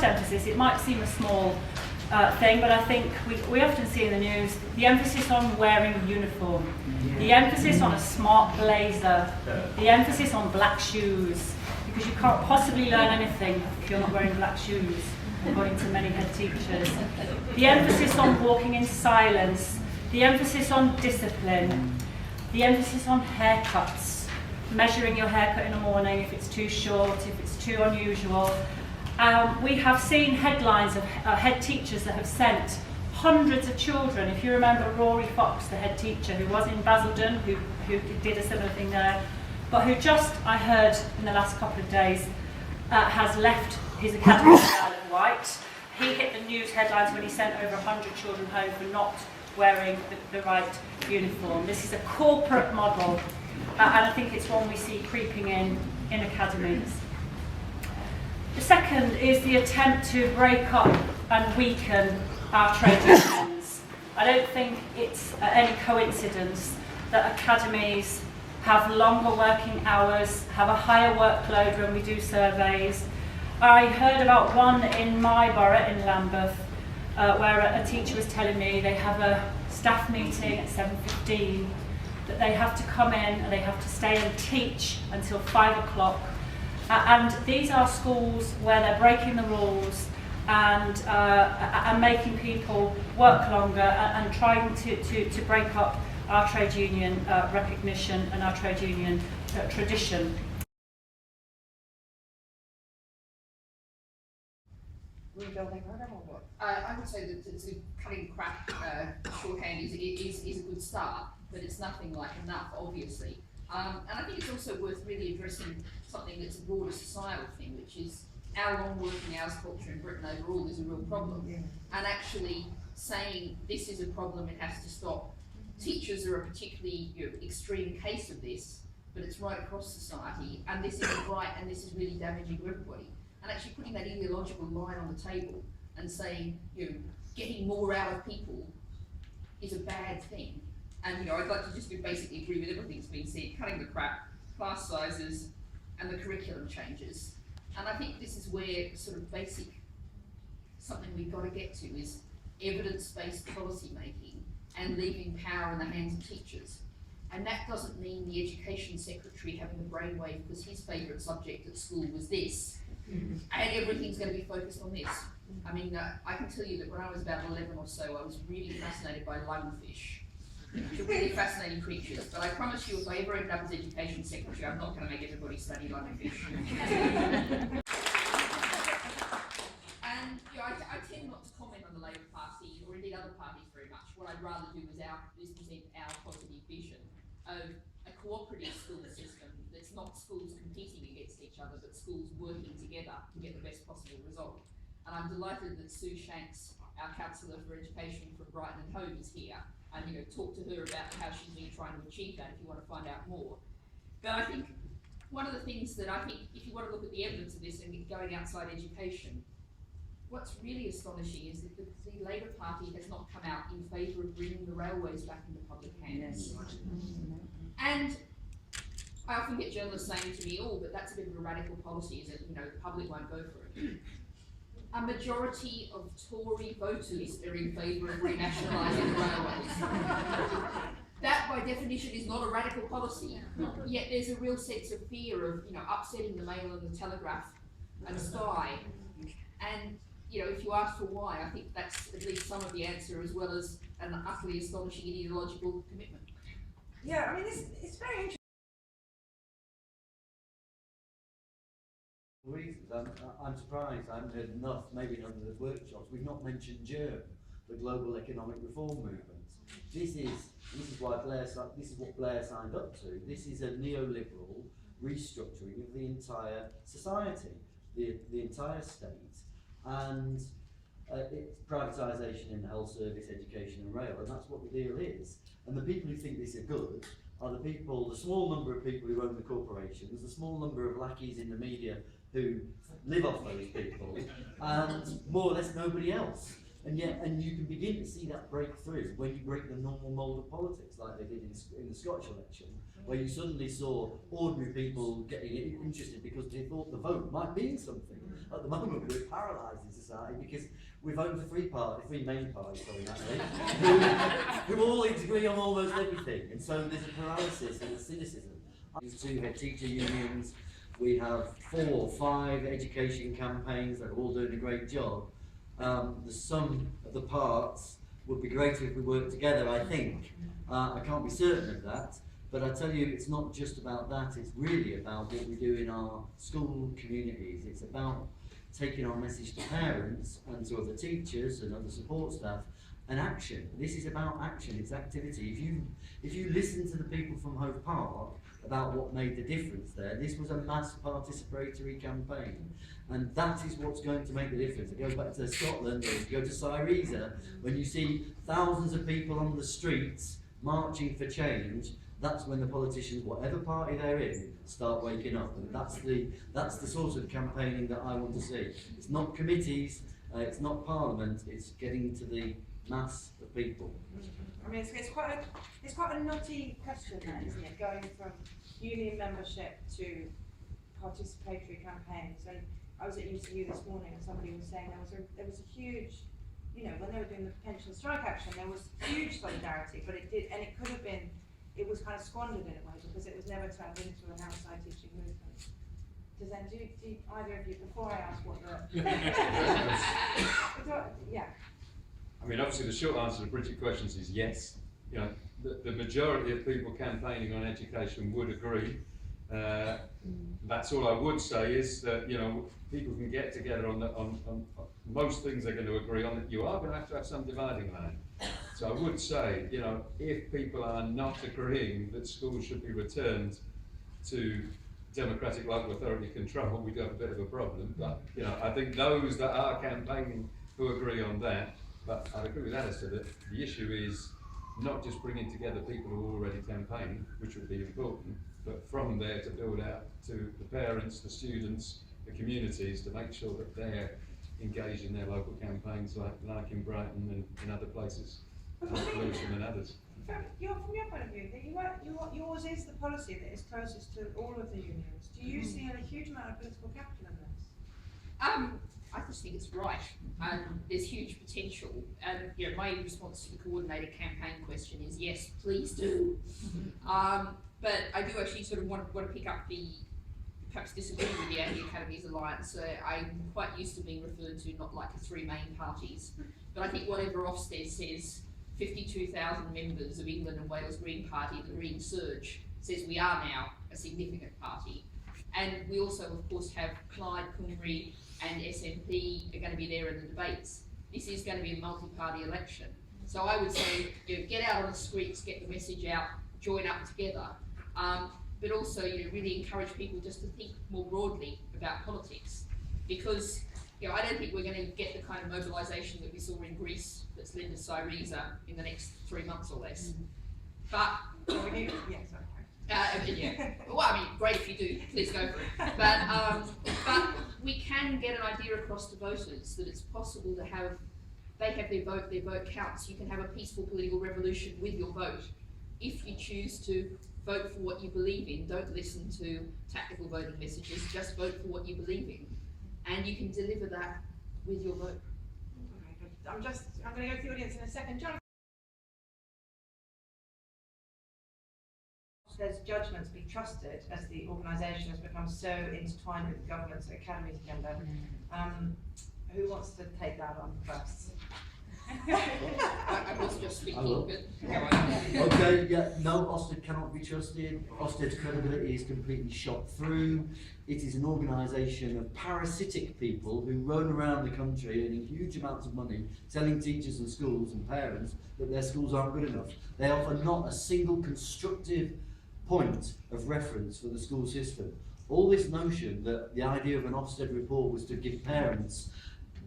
most emphasis, it might seem a small thing, but I think we often see in the news the emphasis on wearing uniform, the emphasis on a smart blazer, the emphasis on black shoes, because you can't possibly learn anything if you're not wearing black shoes, according to many head teachers. The emphasis on walking in silence, the emphasis on discipline, the emphasis on haircuts, measuring your haircut in the morning if it's too short, if it's too unusual. We have seen headlines of head teachers that have sent hundreds of children. If you remember Rory Fox, the head teacher who was in Basildon, who did a similar thing there, but who just, I heard in the last couple of days, has left his academy in the Isle of Wight. He hit the news headlines when he sent over 100 children home for not wearing the right uniform. This is a corporate model, and I think it's one we see creeping in academies. The second is the attempt to break up and weaken our trade unions. I don't think it's any coincidence that academies have longer working hours, have a higher workload when we do surveys. I heard about one in my borough in Lambeth where a teacher was telling me they have a staff meeting at 7:15, that they have to come in and they have to stay and teach until 5 o'clock. And these are schools where they're breaking the rules and making people work longer and trying to break up our trade union recognition and our trade union tradition. I would say that cutting crap shorthand is a good start, but it's nothing like enough, obviously. And I think it's also worth really addressing something that's a broader societal thing, which is our long working hours culture in Britain overall is a real problem. And actually saying this is a problem, it has to stop. Teachers are a particularly extreme case of this, but it's right across society, and this isn't right, and this is really damaging to everybody. And actually putting that ideological line on the table and saying, getting more out of people is a bad thing. And I'd like to just basically agree with everything that's been said, cutting the crap, class sizes, and the curriculum changes. And I think this is where sort of basic, something we've got to get to is evidence-based policy making and leaving power in the hands of teachers. And that doesn't mean the education secretary having a brainwave because his favourite subject at school was this, and everything's going to be focused on this. I mean, I can tell you that when I was about 11 or so, I was really fascinated by lungfish. They're really fascinating creatures, but I promise you, if I ever end up as education secretary, I'm not going to make everybody study lungfish. And I tend not to comment on the Labour Party or indeed other parties very much. What I'd rather do is present our positive vision of a cooperative school system that's not schools competing against each other, but schools working together to get the best possible result. And I'm delighted that Sue Shanks, our Councillor for Education from Brighton and Hove, is here. And talk to her about how she's been trying to achieve that if you want to find out more. But I think one of the things that I think, if you want to look at the evidence of this and going outside education, what's really astonishing is that the Labour Party has not come out in favour of bringing the railways back into public hands. And I often get journalists saying to me, oh, but that's a bit of a radical policy, is it? The public won't go for it. A majority of Tory voters are in favour of renationalising the railways. That, by definition, is not a radical policy. Yet there's a real sense of fear of, upsetting the Mail and the Telegraph and Sky. And, if you ask for why, I think that's at least some of the answer, as well as an utterly astonishing ideological commitment. Yeah, I mean, it's very interesting. Reasons. I'm surprised I haven't heard enough, maybe in other workshops. We've not mentioned GERM, the Global Economic Reform Movement. This is what Blair signed up to. This is a neoliberal restructuring of the entire society, the entire state, and it's privatisation in the health service, education and rail, and that's what the deal is. And the people who think this is good are the small number of people who own the corporations, the small number of lackeys in the media who live off those people, and more or less nobody else. And you can begin to see that breakthrough when you break the normal mould of politics, like they did in the Scottish election, where you suddenly saw ordinary people getting interested because they thought the vote might mean something. At the moment, we're paralysed in society because we're voting for three main parties, who all agree on almost everything, and so there's a paralysis and a cynicism. These two head teacher unions. We have 4 or 5 education campaigns that are all doing a great job. The sum of the parts would be greater if we worked together, I think. I can't be certain of that, but I tell you, it's not just about that, it's really about what we do in our school communities. It's about taking our message to parents and to other teachers and other support staff, and action. This is about action, it's activity. If you listen to the people from Hove Park about what made the difference there, this was a mass participatory campaign, and that is what's going to make the difference. It goes back to Scotland, or if you go to Syriza, when you see thousands of people on the streets marching for change, that's when the politicians, whatever party they're in, start waking up, and that's the sort of campaigning that I want to see. It's not committees, it's not Parliament, it's getting to the mass of people. I mean, it's quite a knotty question, that, isn't it? Going from union membership to participatory campaigns. And I was at UCU this morning, and somebody was saying there was a huge, you know, when they were doing the pension strike action, there was huge solidarity, but it could have been, it was kind of squandered in a way because it was never turned into an outside teaching movement. Does that do either of you, before I ask what the yeah. I mean, obviously the short answer to Bridget's questions is yes. You know, the majority of people campaigning on education would agree. That's all I would say is that, you know, people can get together on most things they're going to agree on. That you are going to have some dividing line. So I would say, you know, if people are not agreeing that schools should be returned to democratic local authority control, we do have a bit of a problem. But, you know, I think those that are campaigning who agree on that. But I'd agree with Alistair that the issue is not just bringing together people who are already campaigning, which would be important, but from there to build out to the parents, the students, the communities, to make sure that they're engaged in their local campaigns, like in Brighton and in other places, Lewisham and others. From your point of view, yours is the policy that is closest to all of the unions. Do you see a huge amount of political capital in this? I just think it's right. There's huge potential, and you know, my response to the coordinated campaign question is yes, please do. But I do actually sort of want to pick up perhaps disagree with the Anti-Academies Alliance. I'm quite used to being referred to not like the 3 main parties, but I think whatever Ofsted says, 52,000 members of England and Wales Green Party, the Green Surge, says we are now a significant party. And we also, of course, have Clyde, Cymru and SNP are going to be there in the debates. This is going to be a multi-party election. So I would say, you know, get out on the streets, get the message out, join up together. But also, you know, really encourage people just to think more broadly about politics. Because, you know, I don't think we're going to get the kind of mobilisation that we saw in Greece that's led to Syriza in the next 3 months or less. But Yes, okay. yeah. Well, I mean, great if you do. Please go for it. But we can get an idea across to voters that it's possible to have they have their vote counts. You can have a peaceful political revolution with your vote if you choose to vote for what you believe in. Don't listen to tactical voting messages. Just vote for what you believe in, and you can deliver that with your vote. Okay, good. I'm going to go to the audience in a second. Jonathan. There's judgments be trusted as the organisation has become so intertwined with the government's academy agenda. Who wants to take that on first? I was just speaking, but go on. Okay, yeah, no, Ofsted cannot be trusted. Ofsted's credibility is completely shot through. It is an organisation of parasitic people who roam around the country earning huge amounts of money, telling teachers and schools and parents that their schools aren't good enough. They offer not a single constructive point of reference for the school system. All this notion that the idea of an Ofsted report was to give parents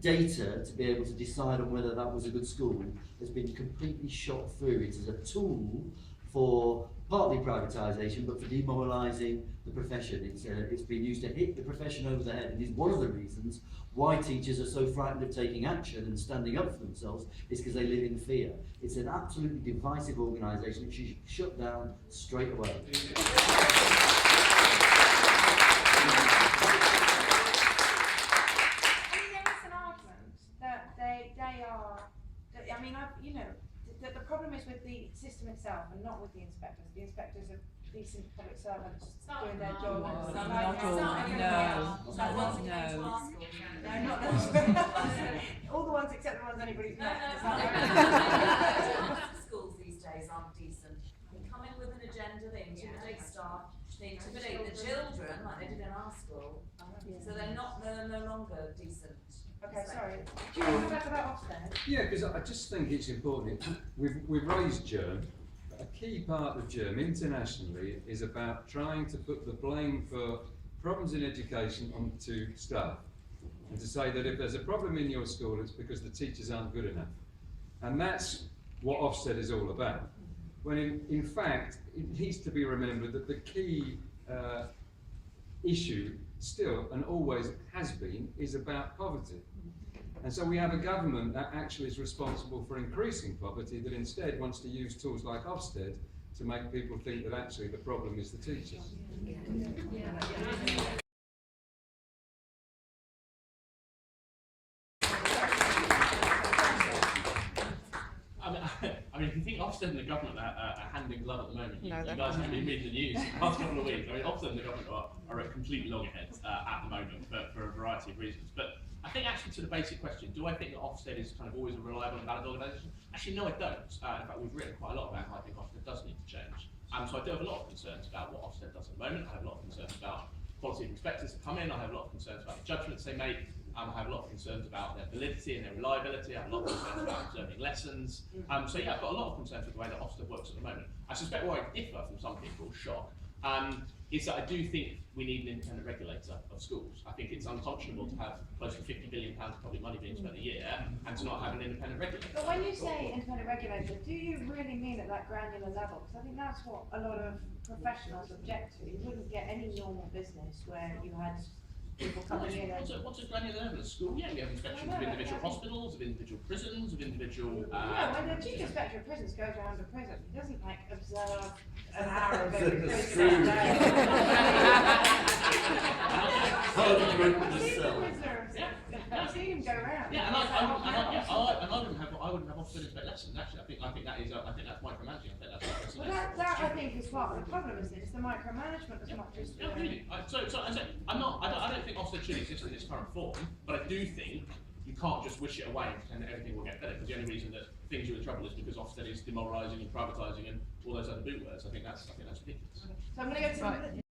data to be able to decide on whether that was a good school has been completely shot through. It is a tool for partly privatisation, but for demoralising the profession. It's been used to hit the profession over the head, and is one of the reasons why teachers are so frightened of taking action and standing up for themselves, is because they live in fear. It's an absolutely divisive organisation which should be shut down straight away. I mean, there is an argument that they are, I mean, the problem is with the system itself and not with the inspectors. The inspectors are decent public servants doing their job. All the ones except the ones anybody's met. Schools these days aren't decent. They come in with an agenda, they intimidate staff, they intimidate the children like they did in our school. So they're no longer decent. Okay, sorry. Do you want to talk about Ofsted? Yeah, because I just think it's important. We've raised germ. A key part of germ internationally is about trying to put the blame for problems in education onto staff, and to say that if there's a problem in your school, it's because the teachers aren't good enough. And that's what Ofsted is all about. When in fact, it needs to be remembered that the key issue still, and always has been, is about poverty. And so we have a government that actually is responsible for increasing poverty, that instead wants to use tools like Ofsted to make people think that actually the problem is the teachers. I mean, if you think Ofsted and the government are hand in glove at the moment, you guys have been reading the news the past couple of weeks. I mean, Ofsted and the government are at completely loggerheads at the moment for a variety of reasons. But I think actually to the basic question, do I think that Ofsted is kind of always a reliable and valid organisation? Actually, no, I don't. In fact, we've written quite a lot about how I think Ofsted does need to change. So I do have a lot of concerns about what Ofsted does at the moment. I have a lot of concerns about quality of inspectors that come in. I have a lot of concerns about the judgments they make. I have a lot of concerns about their validity and their reliability. I have a lot of concerns about observing lessons. So yeah, I've got a lot of concerns with the way that Ofsted works at the moment. I suspect where I differ from some people, shock, is that I do think we need an independent regulator of schools. I think it's unconscionable to have close to £50 billion of public money being spent a year and to not have an independent regulator. But when you say independent regulator, do you really mean at that granular level? Because I think that's what a lot of professionals object to. You wouldn't get any normal business where you had people coming in. What's a granular level of school? Yeah, we have inspections of individual hospitals, of individual prisons, of individual. No, when the chief inspector of prisons goes around a prison, he doesn't like observe an hour of every prison day. I've seen him go around. Yeah, and I wouldn't have Ofsted inspect lessons. Actually, I think that's micromanaging. I think that's. Well, that I think is part of the problem, isn't it? It's the micromanagement as much as. Yeah, really. So I say, I don't think Ofsted should exist in its current form, but I do think you can't just wish it away and pretend that everything will get better, because the only reason that things are in trouble is because Ofsted is demoralising and privatising and all those other boot words. I think that's ridiculous. So I'm going to go to